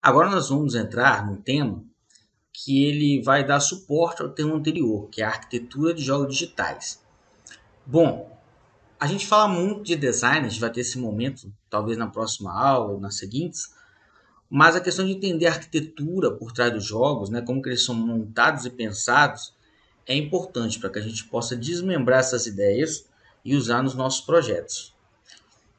Agora nós vamos entrar num tema que ele vai dar suporte ao tema anterior, que é a arquitetura de jogos digitais. Bom, a gente fala muito de design, a gente vai ter esse momento, talvez na próxima aula ou nas seguintes, mas a questão de entender a arquitetura por trás dos jogos, né, como que eles são montados e pensados, é importante para que a gente possa desmembrar essas ideias e usar nos nossos projetos.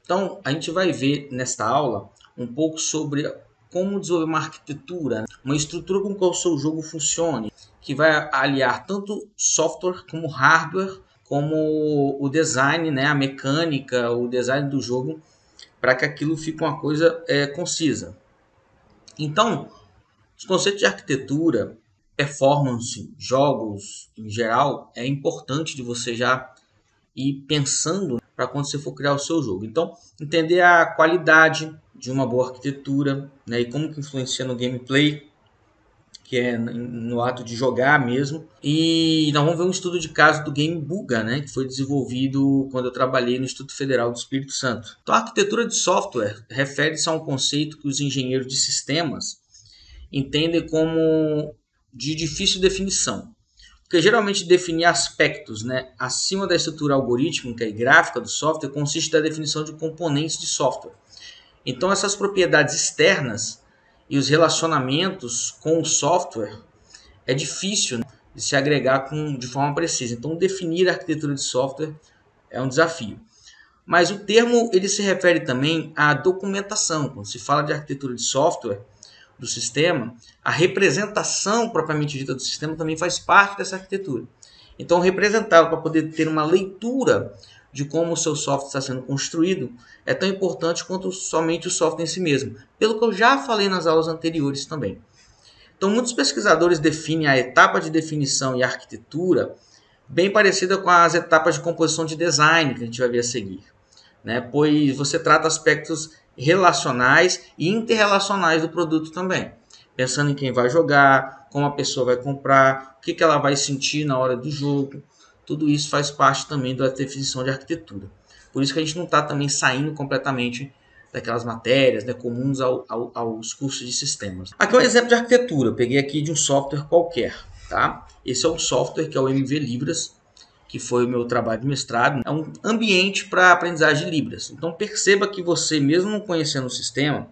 Então, a gente vai ver nesta aula um pouco sobre como desenvolver uma arquitetura, uma estrutura com que o seu jogo funcione, que vai aliar tanto software como hardware, como o design, né, a mecânica, o design do jogo, para que aquilo fique uma coisa concisa. Então, os conceitos de arquitetura, performance, jogos em geral, é importante de você já ir pensando para quando você for criar o seu jogo. Então, entender a qualidade de uma boa arquitetura, né, e como que influencia no gameplay, que é no ato de jogar mesmo. E nós vamos ver um estudo de caso do Game Buga, né, que foi desenvolvido quando eu trabalhei no Instituto Federal do Espírito Santo. Então, a arquitetura de software refere-se a um conceito que os engenheiros de sistemas entendem como de difícil definição. Porque geralmente definir aspectos, né, acima da estrutura algorítmica e gráfica do software consiste na definição de componentes de software. Então essas propriedades externas e os relacionamentos com o software é difícil, né, de se agregar de forma precisa. Então definir a arquitetura de software é um desafio. Mas o termo ele se refere também à documentação. Quando se fala de arquitetura de software, do sistema, a representação propriamente dita do sistema também faz parte dessa arquitetura. Então, representá-lo para poder ter uma leitura de como o seu software está sendo construído é tão importante quanto somente o software em si mesmo, pelo que eu já falei nas aulas anteriores também. Então, muitos pesquisadores definem a etapa de definição e arquitetura bem parecida com as etapas de composição de design que a gente vai ver a seguir, né? Pois você trata aspectos relacionais e interrelacionais do produto também, pensando em quem vai jogar, como a pessoa vai comprar, o que ela vai sentir na hora do jogo. Tudo isso faz parte também da definição de arquitetura. Por isso que a gente não está também saindo completamente daquelas matérias, né, comuns aos cursos de sistemas. Aqui é um exemplo de arquitetura, eu peguei aqui de um software qualquer, tá? Esse é um software que é o MV Libras, que foi o meu trabalho de mestrado, é um ambiente para aprendizagem de Libras. Então perceba que você, mesmo não conhecendo o sistema,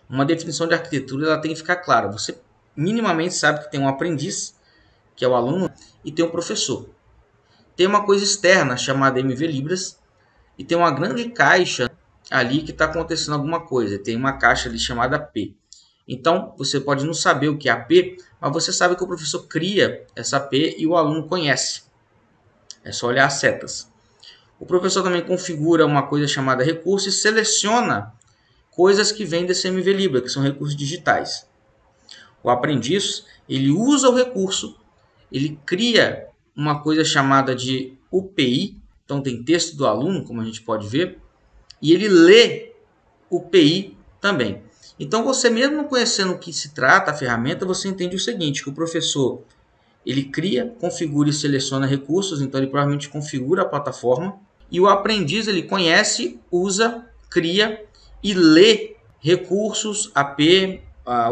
uma definição de arquitetura ela tem que ficar clara. Você minimamente sabe que tem um aprendiz, que é o aluno, e tem um professor. Tem uma coisa externa chamada MV Libras, e tem uma grande caixa ali que está acontecendo alguma coisa. Tem uma caixa ali chamada P. Então, você pode não saber o que é a P, mas você sabe que o professor cria essa P e o aluno conhece. É só olhar as setas. O professor também configura uma coisa chamada recurso e seleciona coisas que vêm desse MV Libra, que são recursos digitais. O aprendiz, ele usa o recurso, ele cria uma coisa chamada de UPI, então tem texto do aluno, como a gente pode ver, e ele lê o PI também. Então você mesmo não conhecendo o que se trata a ferramenta, você entende o seguinte, que o professor ele cria, configura e seleciona recursos, então ele provavelmente configura a plataforma. E o aprendiz ele conhece, usa, cria e lê recursos, AP,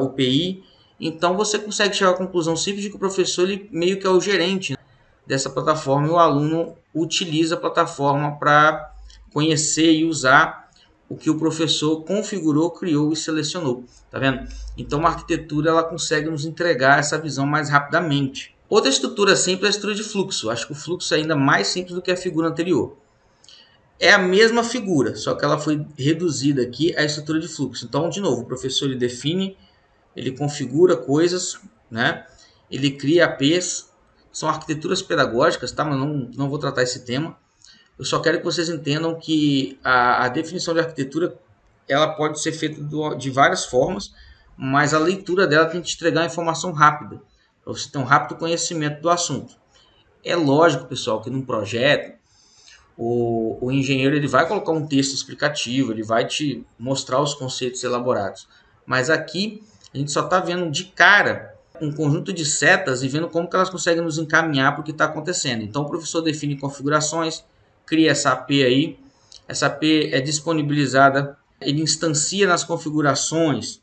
UPI. Então você consegue chegar à conclusão simples de que o professor ele meio que é o gerente, né, dessa plataforma e o aluno utiliza a plataforma para conhecer e usar o que o professor configurou, criou e selecionou. Tá vendo? Então a arquitetura ela consegue nos entregar essa visão mais rapidamente. Outra estrutura simples é a estrutura de fluxo. Acho que o fluxo é ainda mais simples do que a figura anterior. É a mesma figura, só que ela foi reduzida aqui à estrutura de fluxo. Então, de novo, o professor ele define, ele configura coisas, né? Ele cria APs, são arquiteturas pedagógicas, tá? Mas não vou tratar esse tema. Eu só quero que vocês entendam que a definição de arquitetura ela pode ser feita de várias formas, mas a leitura dela tem que te entregar informação rápida, para você ter um rápido conhecimento do assunto. É lógico, pessoal, que num projeto, o engenheiro ele vai colocar um texto explicativo, ele vai te mostrar os conceitos elaborados. Mas aqui a gente só está vendo de cara um conjunto de setas e vendo como que elas conseguem nos encaminhar para o que está acontecendo. Então o professor define configurações, cria essa AP aí, essa AP é disponibilizada, ele instancia nas configurações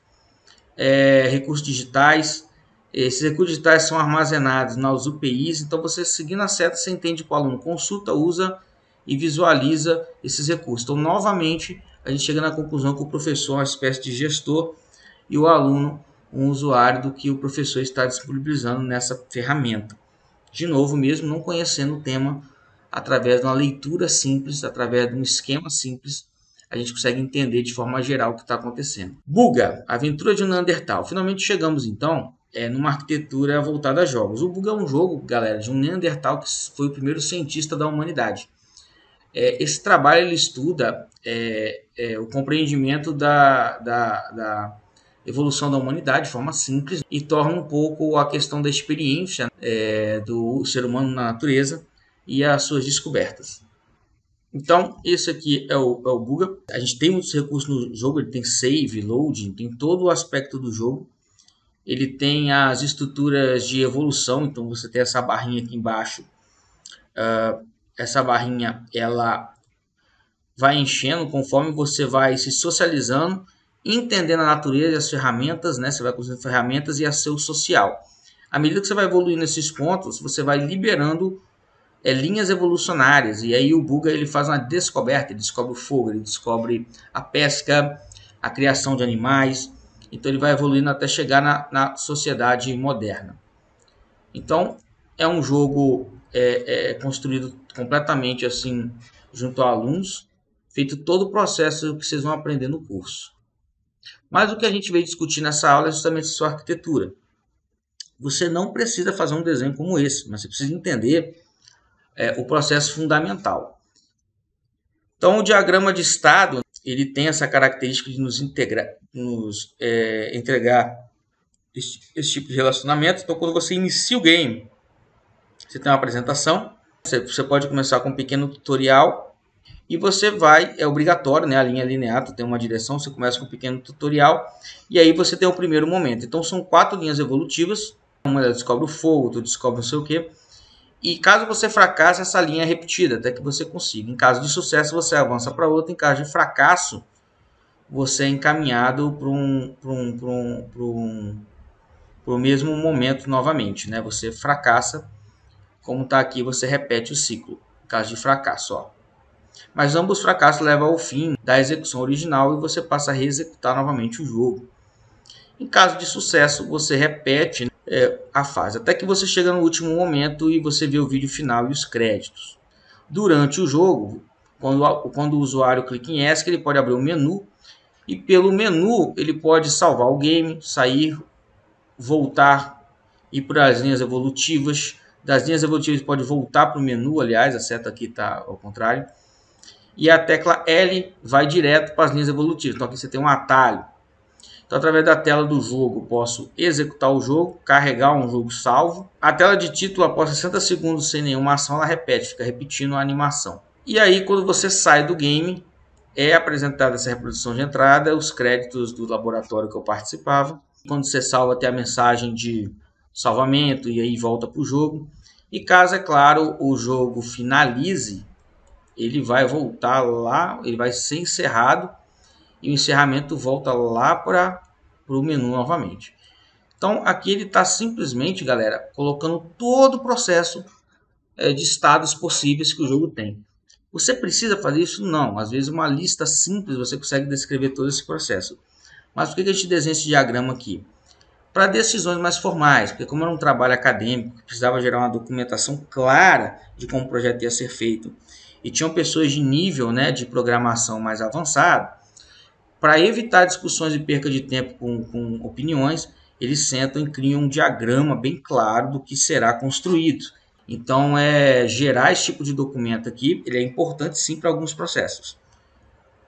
recursos digitais. Esses recursos digitais são armazenados nas UPIs, então você seguindo a seta, você entende que o aluno consulta, usa e visualiza esses recursos. Então, novamente, a gente chega na conclusão que o professor é uma espécie de gestor e o aluno um usuário do que o professor está disponibilizando nessa ferramenta. De novo, mesmo não conhecendo o tema, através de uma leitura simples, através de um esquema simples, a gente consegue entender de forma geral o que está acontecendo. Buga, Aventura de um Neandertal. Finalmente chegamos, então, numa arquitetura voltada a jogos. O Buga é um jogo, galera, de um Neandertal que foi o primeiro cientista da humanidade. Esse trabalho ele estuda o compreendimento da evolução da humanidade de forma simples e torna um pouco a questão da experiência do ser humano na natureza e as suas descobertas. Então, esse aqui é o Buga. A gente tem muitos recursos no jogo, ele tem save, loading, tem todo o aspecto do jogo. Ele tem as estruturas de evolução, então você tem essa barrinha aqui embaixo. Essa barrinha, ela vai enchendo conforme você vai se socializando, entendendo a natureza e as ferramentas, né? Você vai construindo ferramentas e a seu social. À medida que você vai evoluindo nesses pontos, você vai liberando linhas evolucionárias, e aí o Buga ele faz uma descoberta, ele descobre o fogo, ele descobre a pesca, a criação de animais, então ele vai evoluindo até chegar na sociedade moderna. Então é um jogo construído completamente assim junto a alunos, feito todo o processo que vocês vão aprender no curso. Mas o que a gente veio discutir nessa aula é justamente a sua arquitetura. Você não precisa fazer um desenho como esse, mas você precisa entender o processo fundamental. Então, o diagrama de estado ele tem essa característica de nos entregar esse tipo de relacionamento. Então, quando você inicia o game, você tem uma apresentação. Você pode começar com um pequeno tutorial e você vai, é obrigatório, né? A linha linear, tem uma direção, você começa com um pequeno tutorial e aí você tem o primeiro momento. Então, são 4 linhas evolutivas. Uma descobre o fogo, outra descobre não sei o que. E caso você fracasse, essa linha é repetida até que você consiga. Em caso de sucesso, você avança para outra. Em caso de fracasso, você é encaminhado para o mesmo momento novamente. Né? Você fracassa, como está aqui, você repete o ciclo. Em caso de fracasso. Ó. Mas ambos os fracassos levam ao fim da execução original e você passa a reexecutar novamente o jogo. Em caso de sucesso, você repete a fase, até que você chega no último momento e você vê o vídeo final e os créditos. Durante o jogo, quando o usuário clica em ESC, ele pode abrir o menu e pelo menu ele pode salvar o game, sair, voltar, ir para as linhas evolutivas. Das linhas evolutivas pode voltar para o menu, aliás, a seta aqui está ao contrário. E a tecla L vai direto para as linhas evolutivas. Então aqui você tem um atalho. Então, através da tela do jogo, posso executar o jogo, carregar um jogo salvo. A tela de título, após 60 segundos sem nenhuma ação, ela repete, fica repetindo a animação. E aí, quando você sai do game, é apresentada essa reprodução de entrada, os créditos do laboratório que eu participava. Quando você salva, tem a mensagem de salvamento e aí volta para o jogo. E caso, é claro, o jogo finalize, ele vai voltar lá, ele vai ser encerrado e o encerramento volta lá para o menu novamente. Então aqui ele está simplesmente, galera, colocando todo o processo de estados possíveis que o jogo tem. Você precisa fazer isso? Não. Às vezes uma lista simples você consegue descrever todo esse processo. Mas por que a gente desenha esse diagrama aqui? Para decisões mais formais, porque como era um trabalho acadêmico, precisava gerar uma documentação clara de como o projeto ia ser feito. E tinham pessoas de nível, né, de programação mais avançado. Para evitar discussões e perca de tempo com opiniões, eles sentam e criam um diagrama bem claro do que será construído. Então, gerar esse tipo de documento aqui, ele é importante sim para alguns processos.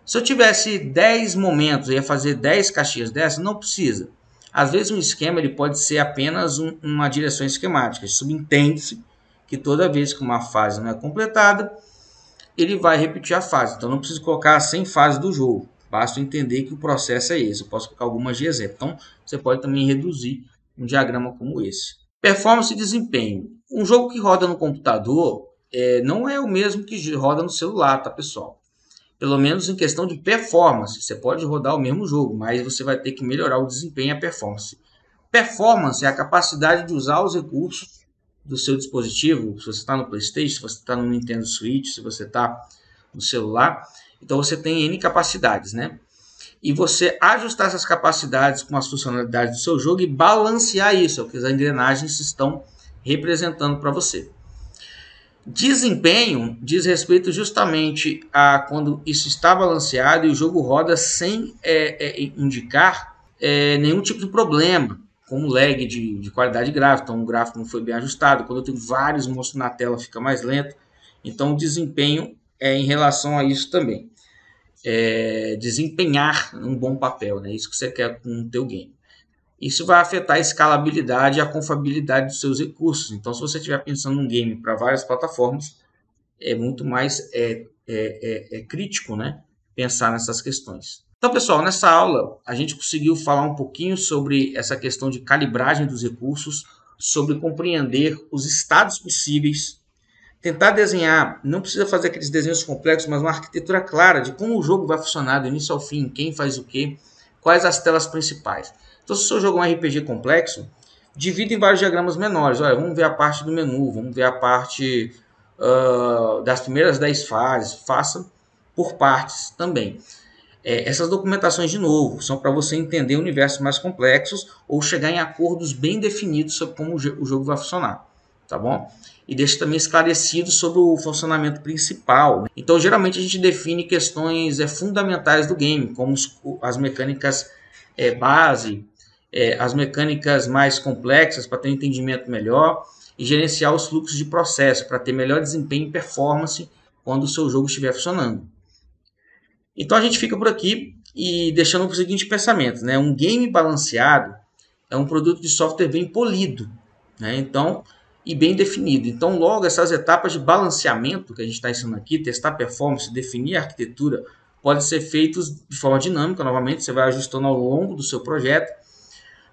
Se eu tivesse 10 momentos, eu ia fazer 10 caixinhas dessas, não precisa. Às vezes um esquema ele pode ser apenas uma direção esquemática. Subentende-se que toda vez que uma fase não é completada, ele vai repetir a fase. Então, não preciso colocar 100 fases do jogo. Basta entender que o processo é esse. Eu posso colocar algumas de exemplo. Então, você pode também reduzir um diagrama como esse. Performance e desempenho. Um jogo que roda no computador não é o mesmo que roda no celular, tá, pessoal? pelo menos em questão de performance. Você pode rodar o mesmo jogo, mas você vai ter que melhorar o desempenho e a performance. Performance é a capacidade de usar os recursos do seu dispositivo. Se você está no PlayStation, se você está no Nintendo Switch, se você está no celular, então você tem N capacidades, né? E você ajustar essas capacidades com as funcionalidades do seu jogo e balancear isso, é o que as engrenagens estão representando para você. Desempenho diz respeito justamente a quando isso está balanceado e o jogo roda sem indicar nenhum tipo de problema, como lag de qualidade gráfica. Então o gráfico não foi bem ajustado, quando eu tenho vários monstros na tela fica mais lento. Então o desempenho é em relação a isso também. Desempenhar um bom papel, né? Isso que você quer com o teu game. Isso vai afetar a escalabilidade e a confiabilidade dos seus recursos. Então, se você estiver pensando num game para várias plataformas, é muito mais crítico, né, pensar nessas questões. Então, pessoal, nessa aula a gente conseguiu falar um pouquinho sobre essa questão de calibragem dos recursos, sobre compreender os estados possíveis, tentar desenhar, não precisa fazer aqueles desenhos complexos, mas uma arquitetura clara de como o jogo vai funcionar do início ao fim, quem faz o quê, quais as telas principais. Então, se o seu jogo é um RPG complexo, divida em vários diagramas menores. Olha, vamos ver a parte do menu, vamos ver a parte das primeiras 10 fases. Faça por partes também. Essas documentações, de novo, são para você entender universos mais complexos ou chegar em acordos bem definidos sobre como o jogo vai funcionar. Tá bom? E deixa também esclarecido sobre o funcionamento principal. Então, geralmente, a gente define questões fundamentais do game, como as mecânicas base, as mecânicas mais complexas para ter um entendimento melhor e gerenciar os fluxos de processo para ter melhor desempenho e performance quando o seu jogo estiver funcionando. Então a gente fica por aqui e deixando o seguinte pensamento, né? Um game balanceado é um produto de software bem polido, né? Então, e bem definido. Então, logo essas etapas de balanceamento que a gente está ensinando aqui, testar performance, definir a arquitetura, podem ser feitos de forma dinâmica. Novamente, você vai ajustando ao longo do seu projeto.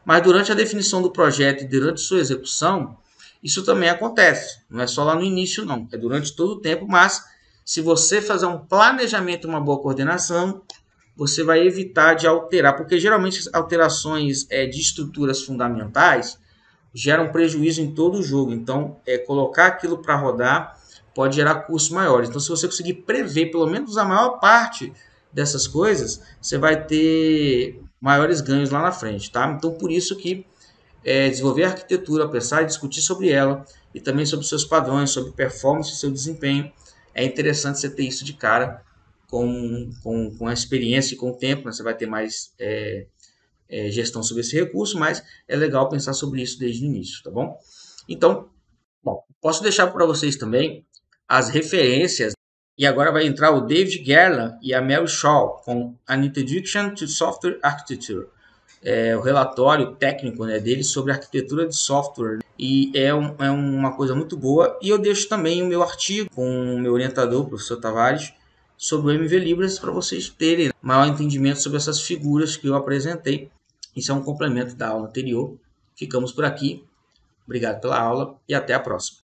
Mas durante a definição do projeto e durante sua execução, isso também acontece. Não é só lá no início, não. É durante todo o tempo, mas se você fazer um planejamento e uma boa coordenação, você vai evitar de alterar, porque geralmente as alterações de estruturas fundamentais geram prejuízo em todo o jogo. Então, colocar aquilo para rodar pode gerar custos maiores. Então, se você conseguir prever pelo menos a maior parte dessas coisas, você vai ter maiores ganhos lá na frente, tá? Então, por isso que desenvolver a arquitetura, pensar e discutir sobre ela e também sobre seus padrões, sobre performance e seu desempenho, é interessante você ter isso de cara com a experiência e com o tempo, né? Você vai ter mais gestão sobre esse recurso, mas é legal pensar sobre isso desde o início, tá bom? Então, bom, posso deixar para vocês também as referências. E agora vai entrar o David Gerland e a Mary Shaw com An Introduction to Software Architecture. O relatório técnico, né, dele sobre arquitetura de software. E é uma coisa muito boa. E eu deixo também o meu artigo com o meu orientador, o professor Tavares, sobre o MV Libras, para vocês terem maior entendimento sobre essas figuras que eu apresentei. Isso é um complemento da aula anterior. Ficamos por aqui. Obrigado pela aula e até a próxima.